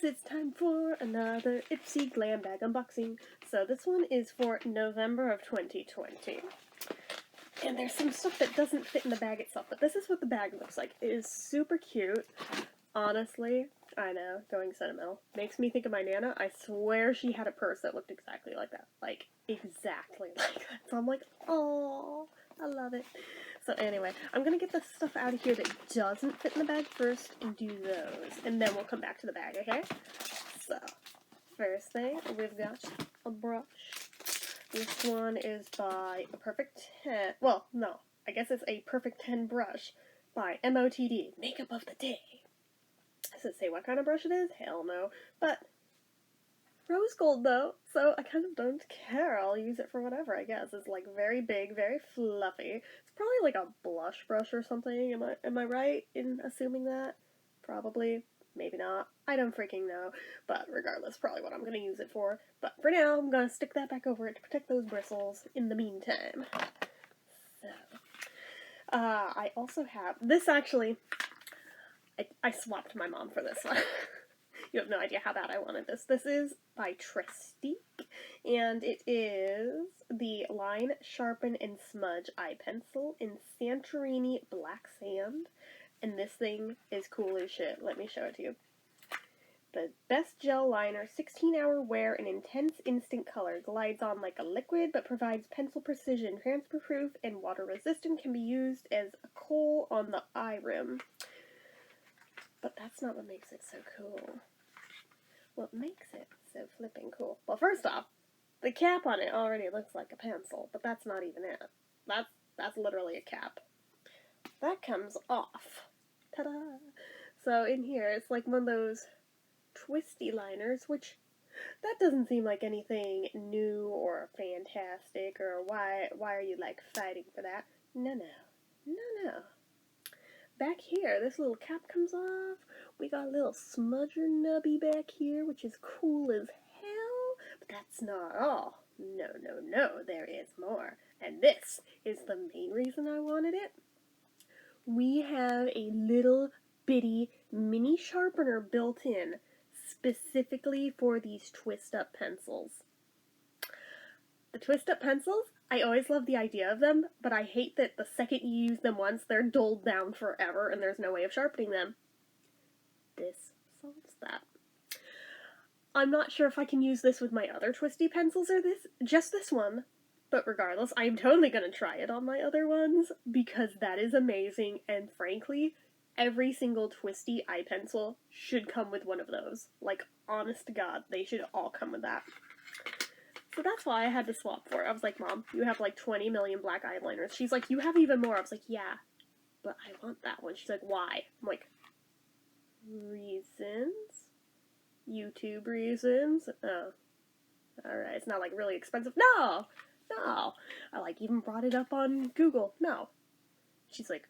it's time for another Ipsy Glam bag unboxing. So this one is for November of 2020. And there's some stuff that doesn't fit in the bag itself, but this is what the bag looks like. It is super cute. Honestly, I know, going sentimental. Makes me think of my Nana. I swear she had a purse that looked exactly like that. Like, exactly like that. So I'm like, oh, I love it. So anyway, I'm gonna get the stuff out of here that doesn't fit in the bag first and do those. And then we'll come back to the bag, okay? So, first thing, we've got a brush. This one is by a Perfect 10. Well, no, I guess it's a Perfect 10 brush by MOTD, Makeup of the Day. Does it say what kind of brush it is? Hell no. But rose gold though, so I kind of don't care. I'll use it for whatever, I guess. It's like very big, very fluffy. It's probably like a blush brush or something. Am I right in assuming that? Probably. Maybe not. I don't freaking know. But regardless, probably what I'm going to use it for. But for now, I'm going to stick that back over it to protect those bristles in the meantime. So, I also have, this actually, I swapped my mom for this one. You have no idea how bad I wanted this. This is by Trestique, and it is the Line, Sharpen, and Smudge eye pencil in Santorini Black Sand. And this thing is cool as shit. Let me show it to you. The best gel liner, 16-hour wear, and intense instant color. Glides on like a liquid, but provides pencil precision. Transfer-proof and water-resistant. Can be used as a kohl on the eye rim. But that's not what makes it so cool. What makes it so flipping cool? Well, first off, the cap on it already looks like a pencil, but that's not even it. That's literally a cap. That comes off. Ta-da! So in here, it's like one of those twisty liners, which that doesn't seem like anything new or fantastic, or why are you like fighting for that? No. Back here, this little cap comes off. We got a little smudger nubby back here, which is cool as hell, but that's not all. No, there is more. And this is the main reason I wanted it. We have a little bitty mini sharpener built in specifically for these twist-up pencils. The twist-up pencils, I always love the idea of them, but I hate that the second you use them once, they're dulled down forever and there's no way of sharpening them. This solves that. I'm not sure if I can use this with my other twisty pencils or just this one. But regardless, I'm totally going to try it on my other ones, because that is amazing, and frankly, every single twisty eye pencil should come with one of those. Like, honest to God, they should all come with that. So that's why I had to swap for it. I was like, Mom, you have like 20 million black eyeliners. She's like, you have even more. I was like, yeah, but I want that one. She's like, why? I'm like, reasons? YouTube reasons? Oh. Alright, it's not like really expensive. No! I like even brought it up on Google. No. She's like,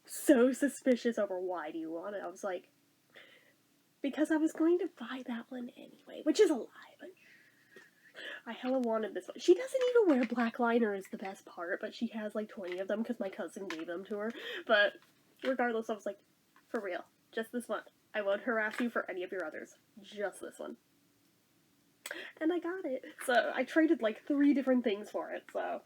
so suspicious over why do you want it. I was like, because I was going to buy that one anyway, which is a lie, but I hella wanted this one. She doesn't even wear black liner is the best part, but she has like 20 of them because my cousin gave them to her. But regardless, I was like, for real, just this one. I won't harass you for any of your others. Just this one. And I got it. So I traded like 3 different things for it, so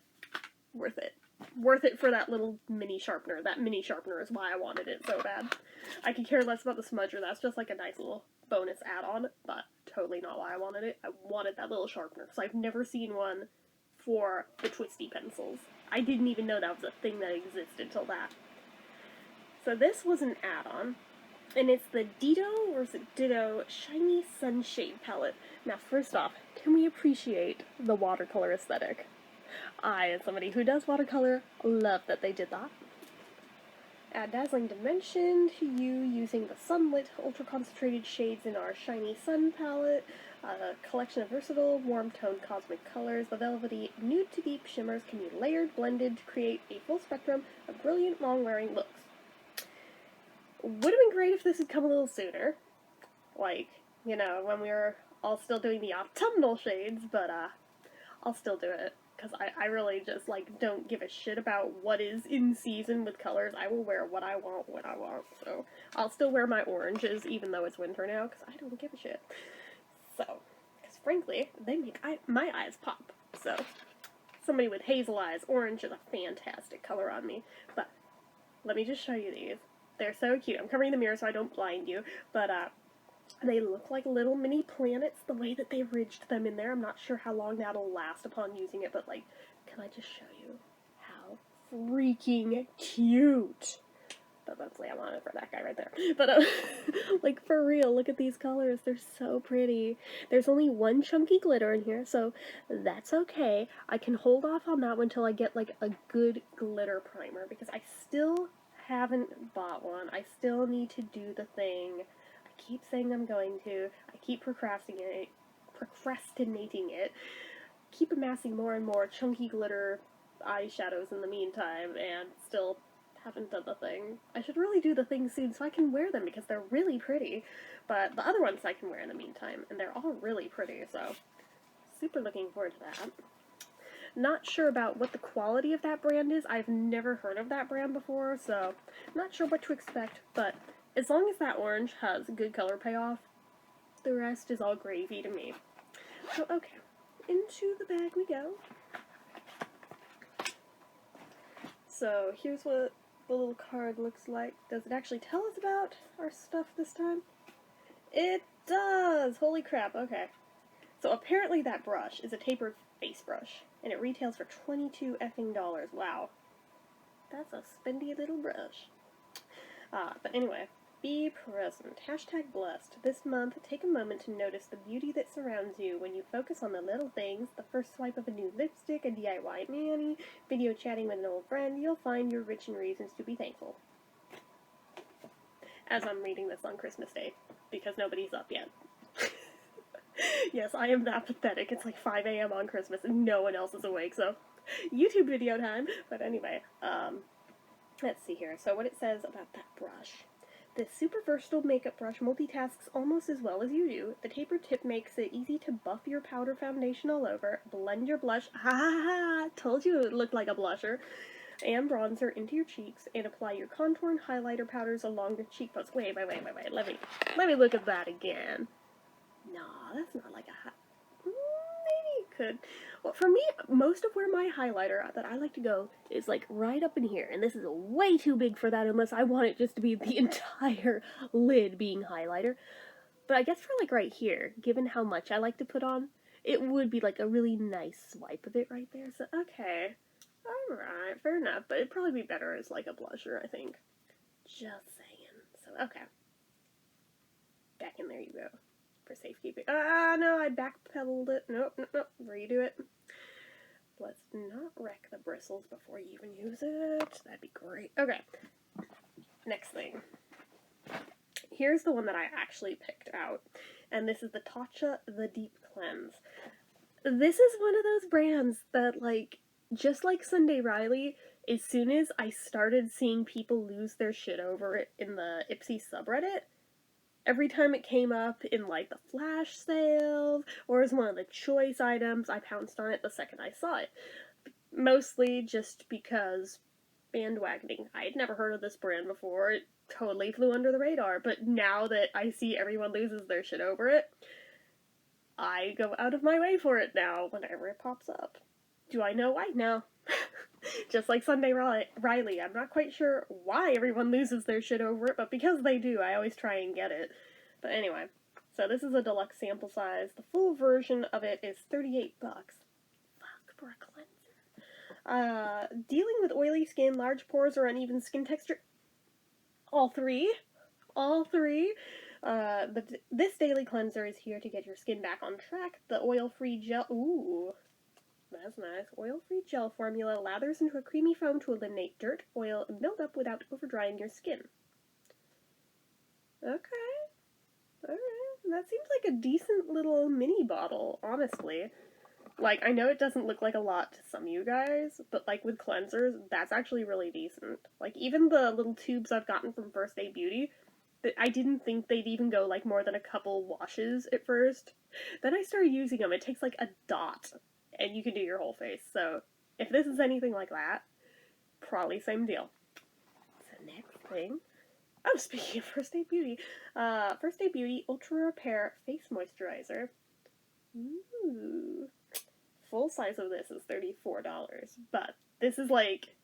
worth it. Worth it for that little mini sharpener. That mini sharpener is why I wanted it so bad. I could care less about the smudger. That's just like a nice little bonus add-on, but totally not why I wanted it. I wanted that little sharpener, because I've never seen one for the twisty pencils. I didn't even know that was a thing that existed till that. So this was an add-on. And it's the Ditto Shiny Sunshade Palette. Now, first off, can we appreciate the watercolor aesthetic? I, as somebody who does watercolor, love that they did that. Add dazzling dimension to you using the sunlit, ultra-concentrated shades in our Shiny Sun palette. A collection of versatile, warm-toned cosmic colors. The velvety nude-to-deep shimmers can be layered, blended to create a full spectrum of brilliant, long-wearing looks. Would have been great if this had come a little sooner. Like, you know, when we were all still doing the autumnal shades, but, I'll still do it. because I really just, like, don't give a shit about what is in season with colors. I will wear what I want when I want, so I'll still wear my oranges even though it's winter now, because I don't give a shit. So, because frankly, they make my eyes pop, so somebody with hazel eyes, orange is a fantastic color on me. But let me just show you these. They're so cute. I'm covering the mirror so I don't blind you, but they look like little mini planets the way that they ridged them in there. I'm not sure how long that'll last upon using it, but like, can I just show you how freaking cute? But mostly I want it for that guy right there. But like, for real, look at these colors. They're so pretty. There's only one chunky glitter in here, so that's okay. I can hold off on that one until I get like a good glitter primer, because I still haven't bought one. I still need to do the thing. I keep saying I'm going to. I keep procrastinating it. Keep amassing more and more chunky glitter eyeshadows in the meantime, and still haven't done the thing. I should really do the thing soon so I can wear them, because they're really pretty. But the other ones I can wear in the meantime, and they're all really pretty, so super looking forward to that. Not sure about what the quality of that brand is. I've never heard of that brand before, so not sure what to expect, but as long as that orange has good color payoff, the rest is all gravy to me. So, okay, into the bag we go. So, here's what the little card looks like. Does it actually tell us about our stuff this time? It does! Holy crap, okay. So apparently that brush is a tapered face brush, and it retails for $22 effing. Wow. That's a spendy little brush. But anyway, be present. Hashtag blessed. This month, take a moment to notice the beauty that surrounds you when you focus on the little things, the first swipe of a new lipstick, a DIY mani, video chatting with an old friend. You'll find your rich in reasons to be thankful. As I'm reading this on Christmas Day, because nobody's up yet. Yes, I am that pathetic. It's like 5 a.m. on Christmas and no one else is awake, so YouTube video time. But anyway, let's see here. So what it says about that brush. This super versatile makeup brush multitasks almost as well as you do. The tapered tip makes it easy to buff your powder foundation all over, blend your blush, told you it looked like a blusher, and bronzer into your cheeks, and apply your contour and highlighter powders along the cheekbones. Wait, let me look at that again. No, that's not like a maybe it could. Well, for me, most of where my highlighter that I like to go is like right up in here, and this is way too big for that unless I want it just to be the entire lid being highlighter. But I guess for like right here, given how much I like to put on, it would be like a really nice swipe of it right there. So, okay. Alright, fair enough, but it'd probably be better as like a blusher, I think. Just saying. So, okay. Back in there you go. For safekeeping. No, I backpedaled it. Nope. Redo it. Let's not wreck the bristles before you even use it. That'd be great. Okay. Next thing. Here's the one that I actually picked out. And this is the Tatcha The Deep Cleanse. This is one of those brands that, like, just like Sunday Riley, as soon as I started seeing people lose their shit over it in the Ipsy subreddit, every time it came up in, like, the flash sales, or as one of the choice items, I pounced on it the second I saw it. Mostly just because bandwagoning. I had never heard of this brand before. It totally flew under the radar, but now that I see everyone loses their shit over it, I go out of my way for it now whenever it pops up. Do I know why? No. Just like Sunday Riley, I'm not quite sure why everyone loses their shit over it, but because they do, I always try and get it. But anyway, so this is a deluxe sample size. The full version of it is $38. Fuck, for a cleanser. Dealing with oily skin, large pores, or uneven skin texture. All three. This daily cleanser is here to get your skin back on track. The oil-free gel. Ooh. That's nice. Oil-free gel formula lathers into a creamy foam to eliminate dirt, oil, and buildup without overdrying your skin. Okay. Alright. That seems like a decent little mini bottle, honestly. Like, I know it doesn't look like a lot to some of you guys, but, like, with cleansers, that's actually really decent. Like, even the little tubes I've gotten from First Aid Beauty, I didn't think they'd even go, like, more than a couple washes at first. Then I started using them. It takes, like, a dot. and you can do your whole face. So if this is anything like that, probably same deal. So next thing, oh, speaking of First Aid Beauty, First Aid Beauty Ultra Repair Face Moisturizer. Ooh. Full size of this is $34, but this is like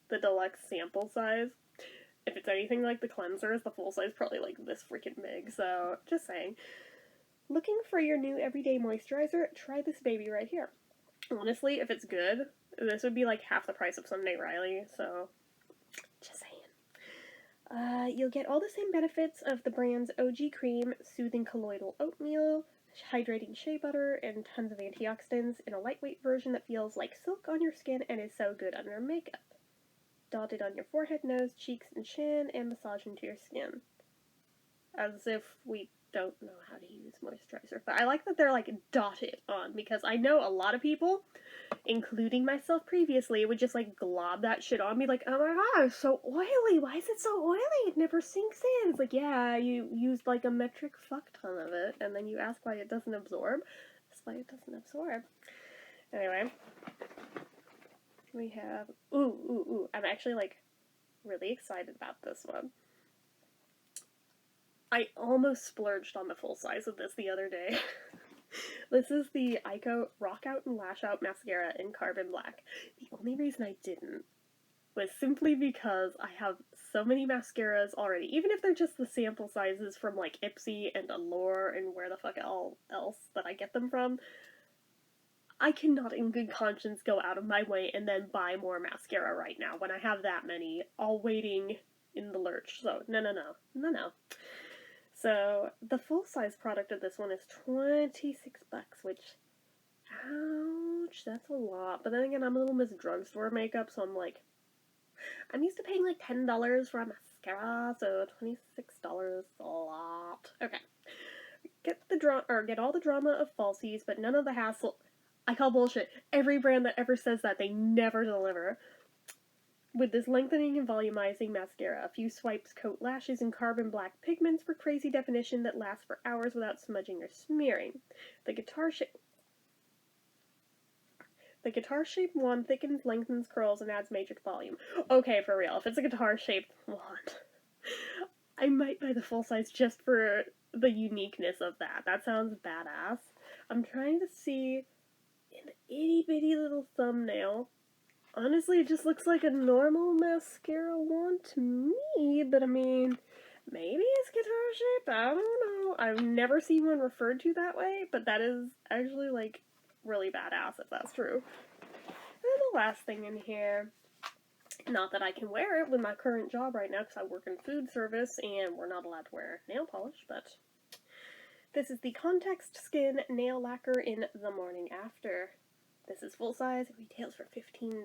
the deluxe sample size. If it's anything like the cleansers, the full size is probably like this freaking big, so just saying. Looking for your new everyday moisturizer? Try this baby right here. Honestly, if it's good, this would be like half the price of Sunday Riley, so just saying. You'll get all the same benefits of the brand's OG cream, soothing colloidal oatmeal, hydrating shea butter, and tons of antioxidants in a lightweight version that feels like silk on your skin and is so good under makeup. Dotted on your forehead, nose, cheeks, and chin, and massage into your skin. As if we don't know how to use moisturizer. But I like that they're like dotted on, because I know a lot of people, including myself previously, would just like glob that shit on me like, oh my god, it's so oily, why is it so oily? It never sinks in. It's like, yeah, you used like a metric fuck ton of it, and then you ask why it doesn't absorb. That's why it doesn't absorb. Anyway, we have, ooh, I'm actually like really excited about this one. I almost splurged on the full size of this the other day. This is the Ico Rock Out and Lash Out Mascara in Carbon Black. The only reason I didn't was simply because I have so many mascaras already. Even if they're just the sample sizes from like Ipsy and Allure and where the fuck else that I get them from, I cannot in good conscience go out of my way and then buy more mascara right now when I have that many all waiting in the lurch. So no. So the full size product of this one is $26, which, ouch, that's a lot. But then again, I'm a little Miss Drugstore makeup, so I'm like, I'm used to paying like $10 for a mascara, so $26 is a lot. Okay, get all the drama of falsies, but none of the hassle. I call bullshit. Every brand that ever says that, they never deliver. With this lengthening and volumizing mascara, a few swipes coat lashes in carbon black pigments for crazy definition that lasts for hours without smudging or smearing. The guitar-shaped wand thickens, lengthens, curls, and adds major volume. Okay, for real, if it's a guitar-shaped wand, I might buy the full size just for the uniqueness of that. That sounds badass. I'm trying to see an itty-bitty little thumbnail. Honestly, it just looks like a normal mascara wand to me, but I mean, maybe it's guitar-shaped, I don't know. I've never seen one referred to that way, but that is actually, like, really badass if that's true. And the last thing in here, not that I can wear it with my current job right now because I work in food service and we're not allowed to wear nail polish, but this is the Context Skin Nail Lacquer in the Morning After. This is full size, it retails for $15.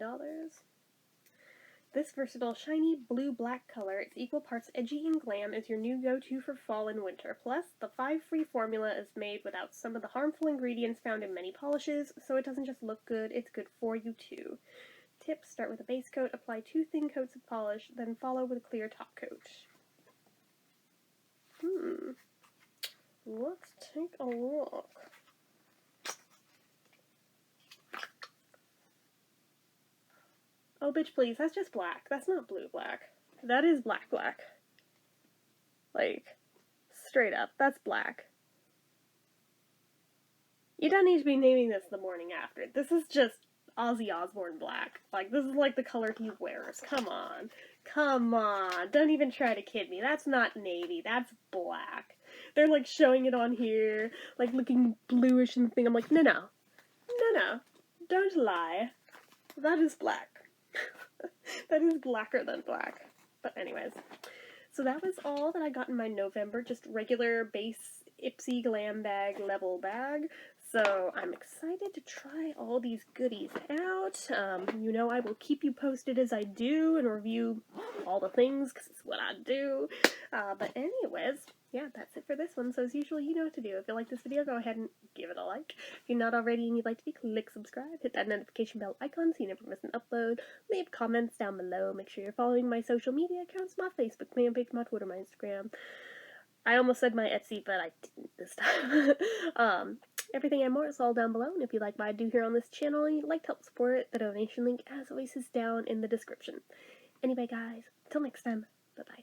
This versatile, shiny blue-black color is equal parts edgy and glam is your new go-to for fall and winter. Plus, the 5-free formula is made without some of the harmful ingredients found in many polishes, so it doesn't just look good, it's good for you too. Tips: start with a base coat, apply 2 thin coats of polish, then follow with a clear top coat. Let's take a look. Oh, bitch, please, that's just black. That's not blue-black. That is black-black. Like, straight up, that's black. You don't need to be naming this the morning after. This is just Ozzy Osbourne black. Like, this is like the color he wears. Come on. Come on. Don't even try to kid me. That's not navy. That's black. They're, like, showing it on here, like, looking bluish and thing. I'm like, no. Don't lie. That is black. That is blacker than black. But anyways, so that was all that I got in my November, just regular base Ipsy Glam bag level bag. So I'm excited to try all these goodies out. You know, I will keep you posted as I do and review all the things, because it's what I do. But anyways, yeah, that's it for this one. So as usual, you know what to do. If you like this video, go ahead and give it a like. If you're not already and you'd like to be, click subscribe, hit that notification bell icon so you never miss an upload. Leave comments down below. Make sure you're following my social media accounts, my Facebook fan page, my Twitter, my Instagram. I almost said my Etsy, but I didn't this time. Everything and more is all down below, and if you like what I do here on this channel and you'd like to help support it, the donation link, as always, is down in the description. Anyway, guys, until next time, bye-bye.